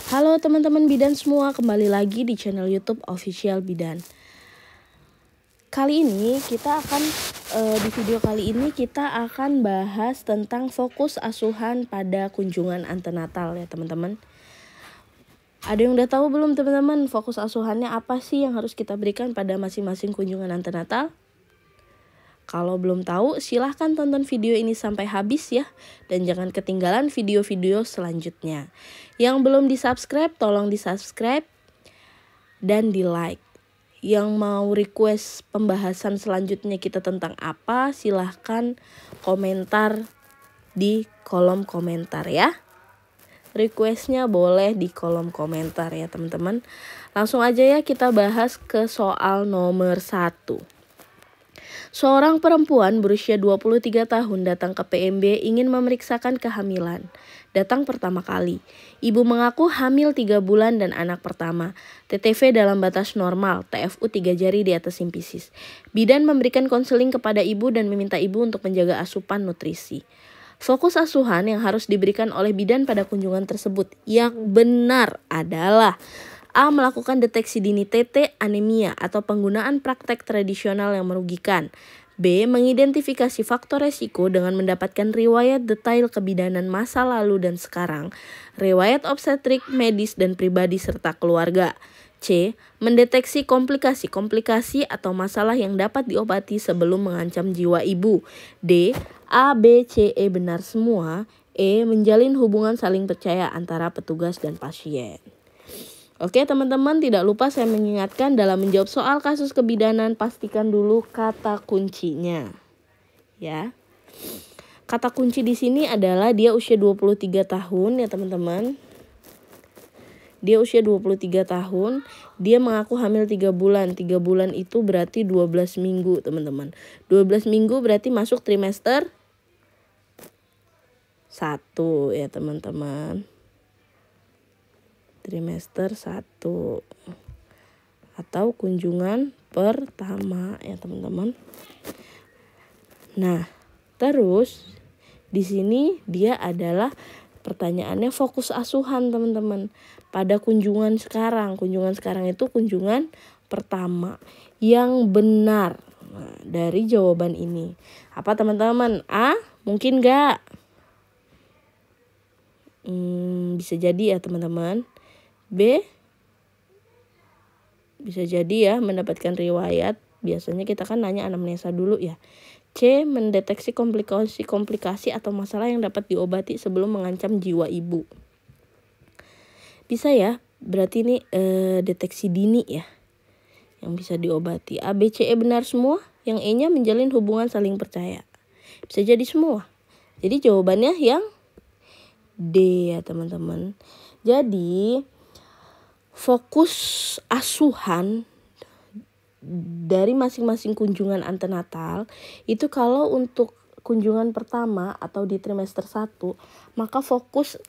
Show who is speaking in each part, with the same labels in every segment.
Speaker 1: Halo teman-teman bidan semua, kembali lagi di channel YouTube Official Bidan. Kali ini di video kali ini kita akan bahas tentang fokus asuhan pada kunjungan antenatal ya teman-teman. Ada yang udah tahu belum teman-teman fokus asuhannya apa sih yang harus kita berikan pada masing-masing kunjungan antenatal? Kalau belum tahu, silahkan tonton video ini sampai habis ya. Dan jangan ketinggalan video-video selanjutnya. Yang belum di-subscribe, tolong di-subscribe dan di-like. Yang mau request pembahasan selanjutnya kita tentang apa, silahkan komentar di kolom komentar ya. Requestnya boleh di kolom komentar ya teman-teman. Langsung aja ya kita bahas ke soal nomor 1. Seorang perempuan berusia 23 tahun datang ke PMB ingin memeriksakan kehamilan. Datang pertama kali. Ibu mengaku hamil 3 bulan dan anak pertama. TTV dalam batas normal, TFU 3 jari di atas simpisis. Bidan memberikan konseling kepada ibu dan meminta ibu untuk menjaga asupan nutrisi. Fokus asuhan yang harus diberikan oleh bidan pada kunjungan tersebut yang benar adalah A. Melakukan deteksi dini TT anemia atau penggunaan praktek tradisional yang merugikan. B. Mengidentifikasi faktor resiko dengan mendapatkan riwayat detail kebidanan masa lalu dan sekarang, riwayat obstetrik, medis, dan pribadi serta keluarga. C. Mendeteksi komplikasi-komplikasi atau masalah yang dapat diobati sebelum mengancam jiwa ibu. D. A, B, C, E benar semua. E. Menjalin hubungan saling percaya antara petugas dan pasien. Oke teman-teman, tidak lupa saya mengingatkan dalam menjawab soal kasus kebidanan pastikan dulu kata kuncinya. Ya. Kata kunci di sini adalah dia usia 23 tahun ya teman-teman. Dia usia 23 tahun, dia mengaku hamil 3 bulan. 3 bulan itu berarti 12 minggu teman-teman. 12 minggu berarti masuk trimester 1 ya teman-teman. Trimester 1 atau kunjungan pertama ya teman-teman. Nah, terus di sini dia adalah pertanyaannya fokus asuhan teman-teman pada kunjungan sekarang. Kunjungan sekarang itu kunjungan pertama yang benar. Nah, dari jawaban ini apa teman-teman? A mungkin enggak? Bisa jadi ya teman-teman. B bisa jadi ya mendapatkan riwayat. Biasanya kita kan nanya anamnesa dulu ya. C mendeteksi komplikasi atau masalah yang dapat diobati sebelum mengancam jiwa ibu. Bisa ya, berarti ini deteksi dini ya yang bisa diobati. A, B, C, E benar semua. Yang E nya menjalin hubungan saling percaya. Bisa jadi semua. Jadi jawabannya yang D ya teman-teman. Jadi fokus asuhan dari masing-masing kunjungan antenatal itu kalau untuk kunjungan pertama atau di trimester 1 maka fokus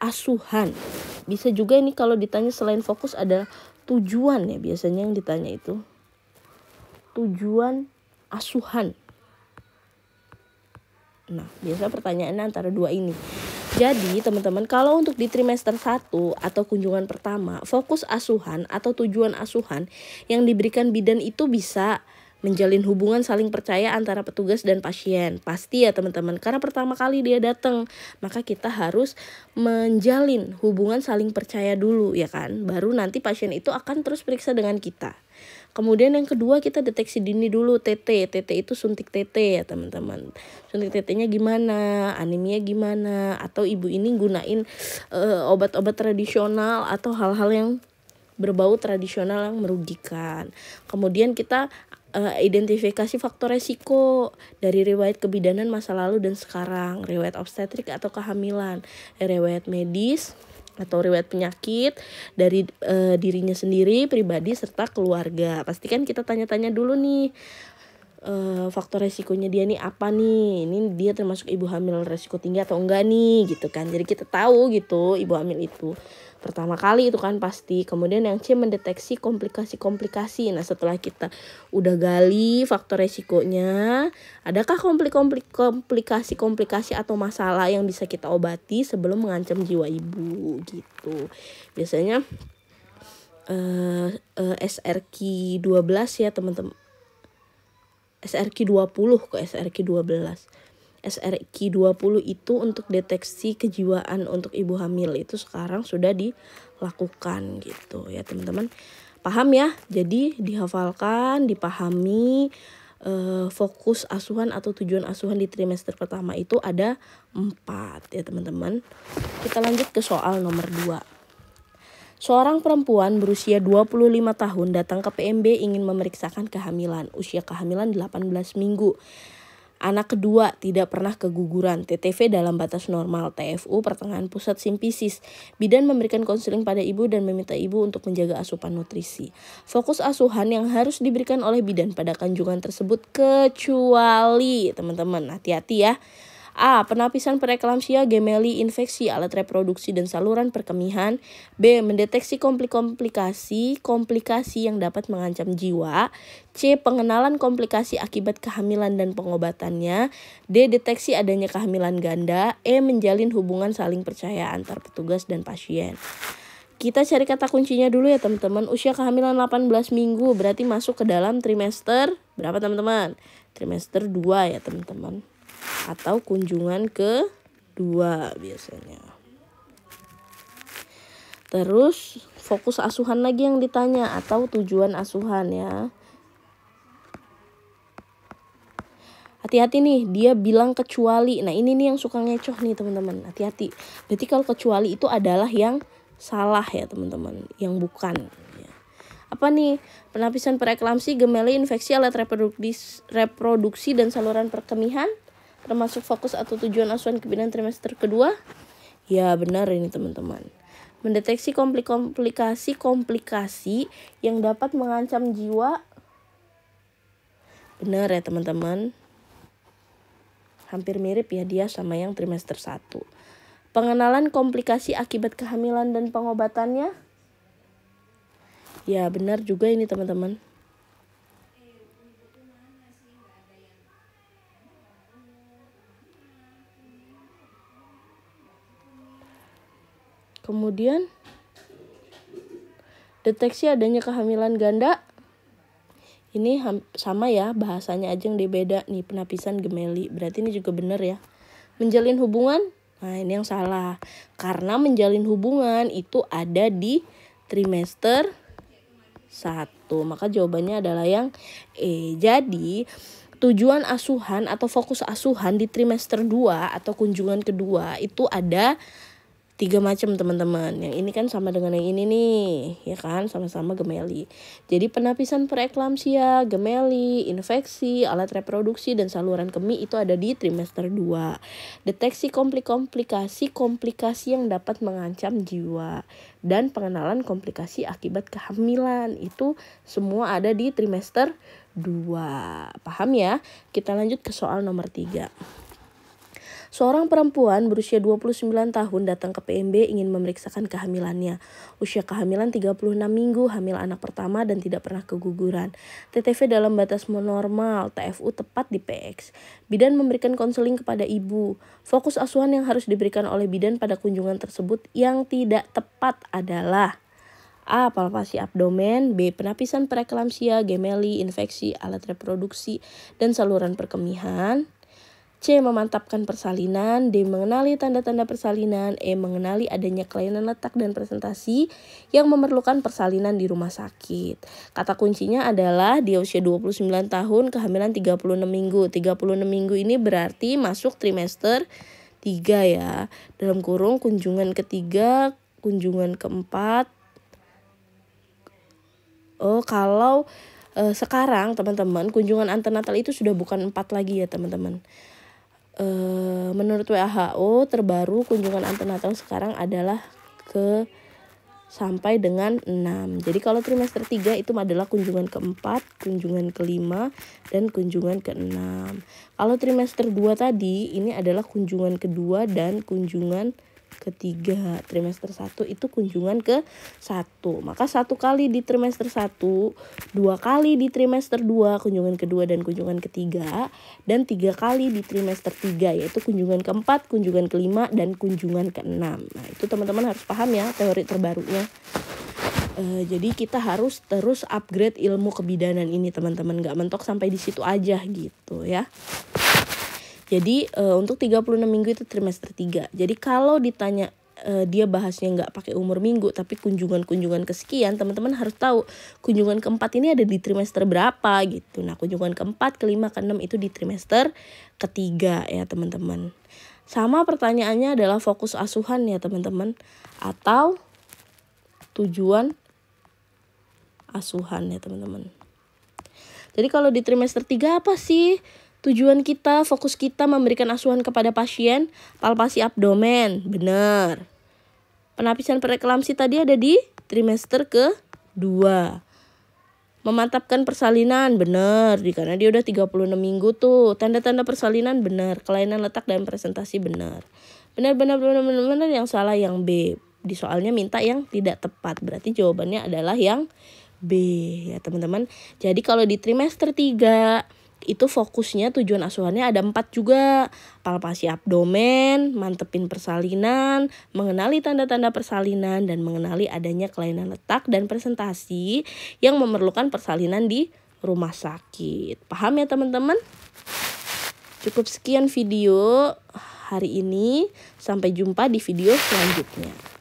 Speaker 1: asuhan. Bisa juga ini kalau ditanya selain fokus ada tujuan ya, biasanya yang ditanya itu tujuan asuhan. Nah, biasa pertanyaannya antara dua ini. Jadi teman-teman kalau untuk di trimester 1 atau kunjungan pertama, fokus asuhan atau tujuan asuhan yang diberikan bidan itu bisa menjalin hubungan saling percaya antara petugas dan pasien. Pasti ya teman-teman, karena pertama kali dia datang, maka kita harus menjalin hubungan saling percaya dulu ya kan. Baru nanti pasien itu akan terus periksa dengan kita. Kemudian yang kedua kita deteksi dini dulu TT. TT itu suntik TT ya teman-teman. Suntik TT-nya gimana, anemia gimana, atau ibu ini gunain obat-obat tradisional atau hal-hal yang berbau tradisional yang merugikan. Kemudian kita identifikasi faktor resiko dari riwayat kebidanan masa lalu dan sekarang, riwayat obstetrik atau kehamilan, riwayat medis atau riwayat penyakit dari dirinya sendiri, pribadi serta keluarga. Pastikan kita tanya-tanya dulu nih. faktor resikonya dia nih apa nih, ini dia termasuk ibu hamil resiko tinggi atau enggak nih gitu kan. Jadi kita tahu gitu ibu hamil itu pertama kali itu kan pasti. Kemudian yang C, mendeteksi komplikasi-komplikasi. Nah setelah kita udah gali faktor resikonya, adakah komplikasi-komplikasi atau masalah yang bisa kita obati sebelum mengancam jiwa ibu gitu. Biasanya SRQ 12 ya teman-teman. SRQ 20 ke SRQ 12. SRQ 20 itu untuk deteksi kejiwaan untuk ibu hamil itu sekarang sudah dilakukan gitu ya teman-teman. Paham ya? Jadi dihafalkan, dipahami. Fokus asuhan atau tujuan asuhan di trimester pertama itu ada 4 ya teman-teman. Kita lanjut ke soal nomor 2. Seorang perempuan berusia 25 tahun datang ke PMB ingin memeriksakan kehamilan. Usia kehamilan 18 minggu. Anak kedua tidak pernah keguguran. TTV dalam batas normal. TFU pertengahan pusat simpisis. Bidan memberikan konseling pada ibu dan meminta ibu untuk menjaga asupan nutrisi. Fokus asuhan yang harus diberikan oleh bidan pada kandungan tersebut kecuali, teman-teman hati-hati ya. A. Penapisan preeklamsia, gemeli, infeksi alat reproduksi dan saluran perkemihan. B. Mendeteksi komplikasi yang dapat mengancam jiwa. C. Pengenalan komplikasi akibat kehamilan dan pengobatannya. D. Deteksi adanya kehamilan ganda. E. Menjalin hubungan saling percaya antar petugas dan pasien. Kita cari kata kuncinya dulu ya teman-teman. Usia kehamilan 18 minggu berarti masuk ke dalam trimester berapa teman-teman? Trimester 2 ya teman-teman. Atau kunjungan kedua biasanya. Terus fokus asuhan lagi yang ditanya atau tujuan asuhan ya. Hati-hati nih, dia bilang kecuali. Nah ini nih yang suka ngecoh nih teman-teman, hati-hati. Berarti kalau kecuali itu adalah yang salah ya teman-teman, yang bukan. Apa nih? Penapisan preeklamsi, gemeli, infeksi alat reproduksi dan saluran perkemihan termasuk fokus atau tujuan asuhan kebidanan trimester kedua? Ya benar ini teman-teman. Mendeteksi komplikasi yang dapat mengancam jiwa. Benar ya teman-teman. Hampir mirip ya dia sama yang trimester 1. Pengenalan komplikasi akibat kehamilan dan pengobatannya. Ya benar juga ini teman-teman. Kemudian deteksi adanya kehamilan ganda. Ini sama ya, bahasanya aja yang beda nih, penapisan gemeli. Berarti ini juga benar ya. Menjalin hubungan. Nah, ini yang salah. Karena menjalin hubungan itu ada di trimester 1. Maka jawabannya adalah yang E. Jadi tujuan asuhan atau fokus asuhan di trimester 2 atau kunjungan kedua itu ada 3 macam teman-teman. Yang ini kan sama dengan yang ini nih, ya kan, sama-sama gemeli. Jadi penapisan preeklamsia, gemeli, infeksi, alat reproduksi dan saluran kemih itu ada di trimester 2. Deteksi komplikasi yang dapat mengancam jiwa dan pengenalan komplikasi akibat kehamilan itu semua ada di trimester 2. Paham ya? Kita lanjut ke soal nomor 3. Seorang perempuan berusia 29 tahun datang ke PMB ingin memeriksakan kehamilannya. Usia kehamilan 36 minggu, hamil anak pertama dan tidak pernah keguguran. TTV dalam batas normal, TFU tepat di PX. Bidan memberikan konseling kepada ibu. Fokus asuhan yang harus diberikan oleh bidan pada kunjungan tersebut yang tidak tepat adalah A. Palpasi abdomen. B. Penapisan preeklamsia, gemeli, infeksi, alat reproduksi, dan saluran perkemihan. C. Memantapkan persalinan. D. Mengenali tanda-tanda persalinan. E. Mengenali adanya kelainan letak dan presentasi yang memerlukan persalinan di rumah sakit. Kata kuncinya adalah dia usia 29 tahun, kehamilan 36 minggu. 36 minggu ini berarti masuk trimester 3 ya. Dalam kurung kunjungan ketiga, kunjungan keempat. Kalau sekarang teman-teman kunjungan antenatal itu sudah bukan 4 lagi ya teman-teman. Menurut WHO terbaru kunjungan antenatal sekarang adalah ke sampai dengan 6. Jadi kalau trimester 3 itu adalah kunjungan keempat, kunjungan kelima, dan kunjungan keenam. Kalau trimester 2 tadi ini adalah kunjungan kedua dan kunjungan ketiga. Trimester 1 itu kunjungan ke 1. Maka 1 kali di trimester 1, 2 kali di trimester 2 kunjungan kedua dan kunjungan ketiga, dan 3 kali di trimester 3 yaitu kunjungan keempat, kunjungan kelima, dan kunjungan keenam. Nah, itu teman-teman harus paham ya teori terbarunya. Jadi kita harus terus upgrade ilmu kebidanan ini teman-teman, gak mentok sampai di situ aja gitu ya. Jadi untuk 36 minggu itu trimester 3. Jadi kalau ditanya dia bahasnya nggak pakai umur minggu tapi kunjungan-kunjungan kesekian, teman-teman harus tahu kunjungan keempat ini ada di trimester berapa gitu. Nah, kunjungan keempat, kelima, keenam itu di trimester ketiga ya teman-teman. Sama pertanyaannya adalah fokus asuhan ya teman-teman, atau tujuan asuhan ya teman-teman. Jadi kalau di trimester 3 apa sih tujuan kita, fokus kita memberikan asuhan kepada pasien? Palpasi abdomen, benar. Penapisan preeklamsi tadi ada di trimester ke-2. Memantapkan persalinan, benar. Karena dia udah 36 minggu tuh. Tanda-tanda persalinan, benar. Kelainan letak dan presentasi, benar. Benar. Yang salah yang B. Di soalnya minta yang tidak tepat. Berarti jawabannya adalah yang B ya teman-teman. Jadi kalau di trimester 3 itu fokusnya tujuan asuhannya ada 4 juga. Palpasi abdomen, mantepin persalinan, mengenali tanda-tanda persalinan, dan mengenali adanya kelainan letak dan presentasi yang memerlukan persalinan di rumah sakit. Paham ya teman-teman? Cukup sekian video hari ini. Sampai jumpa di video selanjutnya.